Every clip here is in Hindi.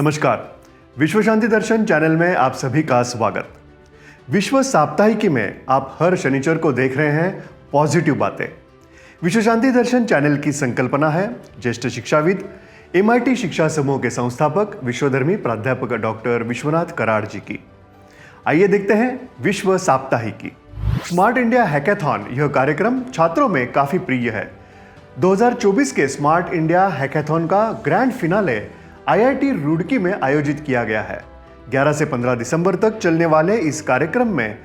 नमस्कार। विश्व शांति दर्शन चैनल में आप सभी का स्वागत। विश्व साप्ताहिकी में आप हर शनिचर को देख रहे हैं पॉजिटिव बातें। विश्व शांति दर्शन चैनल की संकल्पना है ज्येष्ठ शिक्षाविद, MIT शिक्षा समूह के संस्थापक, विश्वधर्मी प्राध्यापक डॉक्टर विश्वनाथ कराड़ जी की। आइए देखते हैं विश्व साप्ताहिकी। स्मार्ट इंडिया हैकाथॉन यह कार्यक्रम छात्रों में काफी प्रिय है। 2024 के स्मार्ट इंडिया हैकाथॉन का ग्रैंड फिनाले IIT रुड़की में आयोजित किया गया है। 11 से 15 दिसंबर तक चलने वाले इस कार्यक्रम में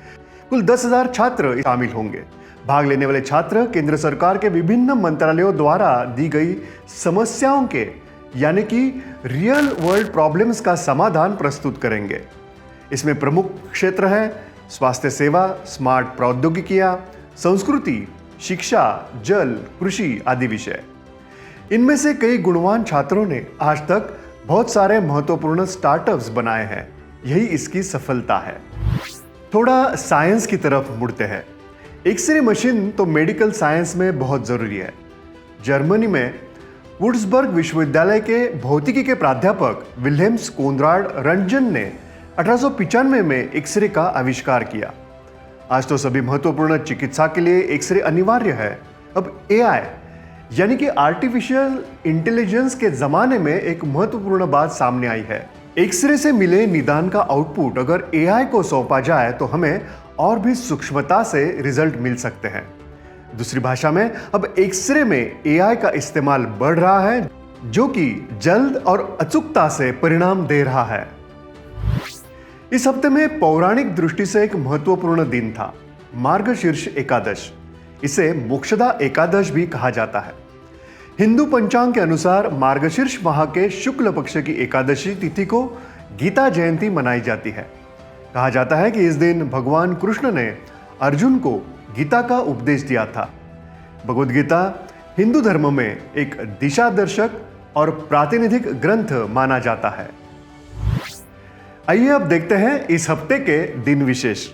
कुल 10,000 छात्र शामिल होंगे। भाग लेने वाले छात्र केंद्र सरकार के विभिन्न मंत्रालयों द्वारा दी गई समस्याओं के यानी कि रियल वर्ल्ड प्रॉब्लम्स का समाधान प्रस्तुत करेंगे। इसमें प्रमुख क्षेत्र हैं स्वास्थ्य सेवा, स्मार्ट प्रौद्योगिकियां, संस्कृति, शिक्षा, जल, कृषि आदि विषय। इनमें से कई गुणवान छात्रों ने आज तक बहुत सारे महत्वपूर्ण स्टार्टअप्स बनाए हैं। यही इसकी सफलता है। थोड़ा साइंस की तरफ मुड़ते हैं। एक्सरे मशीन तो मेडिकल साइंस में बहुत जरूरी है। जर्मनी में वुर्ट्सबर्ग विश्वविद्यालय के भौतिकी के प्राध्यापक विल्हेम्स कोनराड रंटजन ने 1895 में एक्सरे का आविष्कार किया। आज तो सभी महत्वपूर्ण चिकित्सा के लिए एक्सरे अनिवार्य है। अब AI यानी कि आर्टिफिशियल इंटेलिजेंस के जमाने में एक महत्वपूर्ण बात सामने आई है। एक्सरे से मिले निदान का आउटपुट अगर AI को सौंपा जाए तो हमें और भी सूक्ष्मता से रिजल्ट मिल सकते हैं। दूसरी भाषा में अब एक्सरे में AI का इस्तेमाल बढ़ रहा है, जो कि जल्द और अचूकता से परिणाम दे रहा है। इस हफ्ते में पौराणिक दृष्टि से एक महत्वपूर्ण दिन था, मार्गशीर्ष एकादश। इसे मोक्षदा एकादश भी कहा जाता है। हिंदू पंचांग के अनुसार मार्गशीर्ष माह के शुक्ल पक्ष की एकादशी तिथि को गीता जयंती मनाई जाती है। कहा जाता है कि इस दिन भगवान कृष्ण ने अर्जुन को गीता का उपदेश दिया था। भगवद गीता हिंदू धर्म में एक दिशादर्शक और प्रातिनिधिक ग्रंथ माना जाता है। आइए अब देखते हैं इस हफ्ते के दिन विशेष।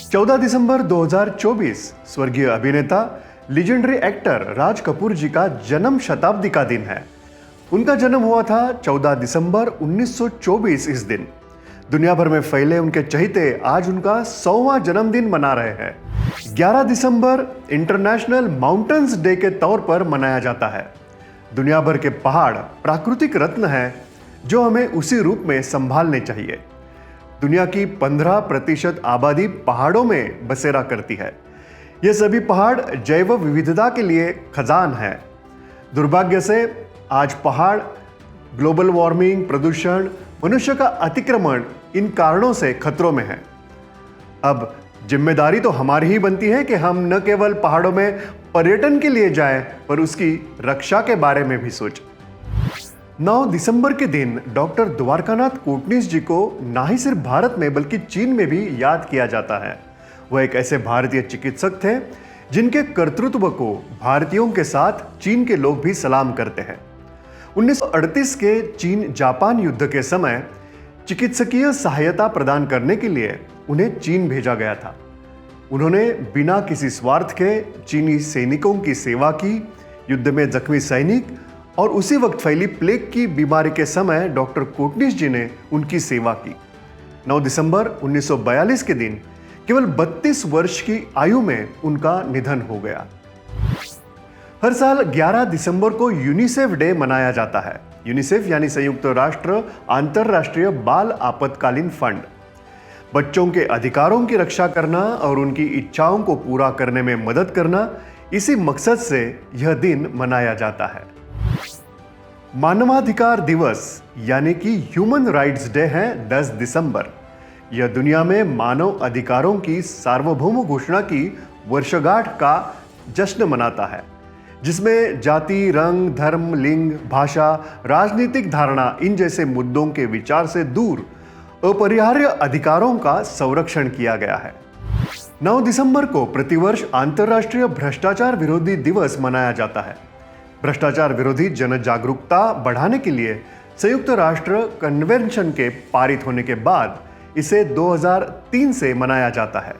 14 दिसंबर 2024 स्वर्गीय अभिनेता, लीजेंडरी एक्टर राज कपूर जी का जन्म शताब्दी का दिन है। उनका जन्म हुआ था 14 दिसंबर 1924 इस दिन। दुनिया भर में फैले उनके चहेते आज उनका 100वां जन्मदिन मना रहे हैं। 11 दिसंबर इंटरनेशनल माउंटेन्स डे के तौर पर मनाया जाता है। दुनिया भर के पहाड़ प्राकृतिक रत्न हैं जो हमें उसी रूप में संभालने चाहिए। दुनिया की 15% आबादी पहाड़ों में बसेरा करती है। ये सभी पहाड़ जैव विविधता के लिए खजान है। दुर्भाग्य से आज पहाड़ ग्लोबल वार्मिंग, प्रदूषण, मनुष्य का अतिक्रमण इन कारणों से खतरों में है। अब जिम्मेदारी तो हमारी ही बनती है कि हम न केवल पहाड़ों में पर्यटन के लिए जाएं, पर उसकी रक्षा के बारे में भी सोचें। 9 दिसंबर के दिन डॉक्टर द्वारकानाथ कोटनीस जी को ना ही सिर्फ भारत में बल्कि चीन में भी याद किया जाता है। वह एक ऐसे भारतीय चिकित्सक थे जिनके कर्तृत्व को भारतीयों के साथ चीन के लोग भी सलाम करते हैं। 1938 के चीन जापान युद्ध के समय चिकित्सकीय सहायता प्रदान करने के लिए उन्हें चीन भेजा गया था। उन्होंने बिना किसी स्वार्थ के चीनी सैनिकों की सेवा की। युद्ध में जख्मी सैनिक और उसी वक्त फैली प्लेग की बीमारी के समय डॉक्टर कोटनीस जी ने उनकी सेवा की। 9 दिसंबर 1942 के दिन केवल 32 वर्ष की आयु में उनका निधन हो गया। हर साल 11 दिसंबर को यूनिसेफ डे मनाया जाता है। यूनिसेफ यानी संयुक्त राष्ट्र अंतरराष्ट्रीय बाल आपातकालीन फंड। बच्चों के अधिकारों की रक्षा करना और उनकी इच्छाओं को पूरा करने में मदद करना, इसी मकसद से यह दिन मनाया जाता है। मानवाधिकार दिवस यानी कि ह्यूमन राइट्स डे है 10 दिसंबर। यह दुनिया में मानव अधिकारों की सार्वभौम घोषणा की वर्षगांठ का जश्न मनाता है, जिसमें जाति, रंग, धर्म, लिंग, भाषा, राजनीतिक धारणा इन जैसे मुद्दों के विचार से दूर अपरिहार्य अधिकारों का संरक्षण किया गया है। 9 दिसंबर को प्रतिवर्ष अंतर्राष्ट्रीय भ्रष्टाचार विरोधी दिवस मनाया जाता है। भ्रष्टाचार विरोधी जन जागरूकता बढ़ाने के लिए संयुक्त राष्ट्र कन्वेंशन के पारित होने के बाद इसे 2003 से मनाया जाता है।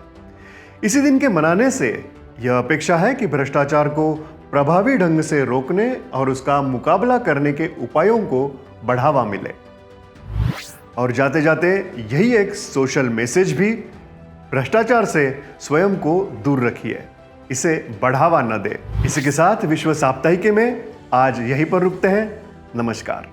इसी दिन के मनाने से यह अपेक्षा है कि भ्रष्टाचार को प्रभावी ढंग से रोकने और उसका मुकाबला करने के उपायों को बढ़ावा मिले। और जाते जाते यही एक सोशल मैसेज भी, भ्रष्टाचार से स्वयं को दूर रखिए, इसे बढ़ावा न दे। इसी के साथ विश्व साप्ताहिकी में आज यहीं पर रुकते हैं। नमस्कार।